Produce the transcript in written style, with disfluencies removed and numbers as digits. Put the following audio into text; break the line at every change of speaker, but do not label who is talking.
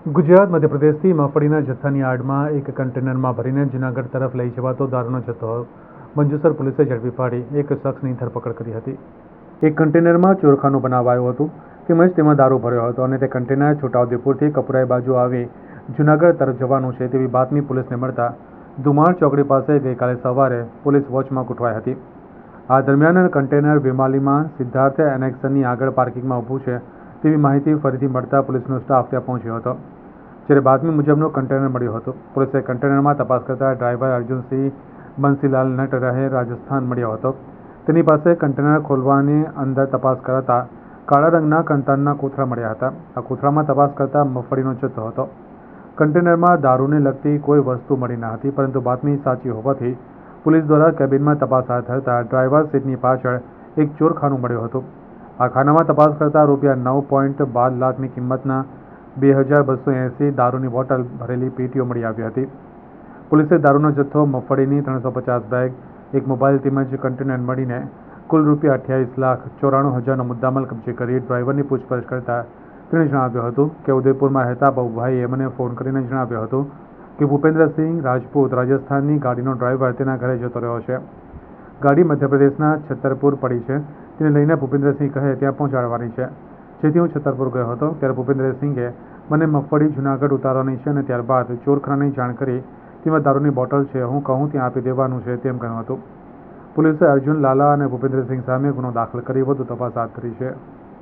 ગુજરાત મધ્યપ્રદેશથી મગફળીના જથ્થાની આડમાં એક કન્ટેનરમાં ભરીને જૂનાગઢ તરફ લઈ જવાતો દારૂનો જથ્થો મંજુસર પોલીસે ઝડપી પાડી એક શખ્સની ધરપકડ કરી હતી. એક કન્ટેનરમાં ચોરખાનું બનાવાયું હતું તેમજ તેમાં દારૂ ભર્યો હતો અને તે કન્ટેનર છોટાઉદેપુરથી કપુરાઈ બાજુ આવી જૂનાગઢ તરફ જવાનું છે તેવી બાતમી પોલીસને મળતા ધુમાડ ચોકડી પાસે ગઈકાલે સવારે પોલીસ વોચમાં ગોઠવાઈ હતી. આ દરમિયાન કન્ટેનર વેમાલીમાં સિદ્ધાર્થ એનેક્સનની આગળ પાર્કિંગમાં ઊભું છે તેવી માહિતી ફરીથી મળતા પોલીસનો સ્ટાફ ત્યાં પહોંચ્યો હતો. જ્યારે બાતમી મુજબનો કન્ટેનર મળ્યો હતો. પોલીસે કન્ટેનરમાં તપાસ કરતા ડ્રાઈવર અર્જુનસિંહ બંસીલાલ નટ રહે રાજસ્થાન મળ્યો હતો. તેની પાસે કન્ટેનર ખોલવાની અંદર તપાસ કરતા કાળા રંગના કંતાનના કોથળા મળ્યા હતા. આ કોથળામાં તપાસ કરતા મગફળીનો જથ્થો હતો. કન્ટેનરમાં દારૂને લગતી કોઈ વસ્તુ મળી ન હતી, પરંતુ બાતમી સાચી હોવાથી પોલીસ દ્વારા કેબિનમાં તપાસ હાથ ધરતા ડ્રાઈવર સીટની પાછળ એક ચોરખાનું મળ્યું હતું. આ ખાનામાં તપાસ કરતા ₹9.12 લાખની કિંમતના 2280 દારૂની બોટલ ભરેલી પેટીઓ મળી આવી હતી. પોલીસે દારૂનો જથ્થો, મગફળીની 350 બેગ, એક મોબાઈલ તેમજ કન્ટેનર મળીને કુલ ₹28,94,000નો મુદ્દામાલ કબજે કરી ડ્રાઈવરની પૂછપરછ કરતા તેણે જણાવ્યું હતું કે ઉદયપુરમાં રહેતા બાબુભાઈએ મને ફોન કરીને જણાવ્યું હતું કે ભૂપેન્દ્રસિંહ રાજપૂત રાજસ્થાનની ગાડીનો ડ્રાઈવર તેના ઘરે જતો રહ્યો છે. ગાડી મધ્યપ્રદેશના છતરપુર પડી છે. તેને લઈને ભૂપેન્દ્રસિંહ કહે ત્યાં પહોંચાડવાની છે. જેથી હું છતરપુર ગયો હતો ત્યારે ભૂપેન્દ્રસિંહે મને મગફળી જૂનાગઢ ઉતારવાની છે અને ત્યારબાદ ચોરખાની જાણ કરી તેમાં દારૂની બોટલ છે, હું કહું ત્યાં આપી દેવાનું છે તેમ કહ્યું હતું. પોલીસે અર્જુન લાલા અને ભૂપેન્દ્રસિંહ સામે ગુનો દાખલ કરી વધુ તપાસ હાથ ધરી છે.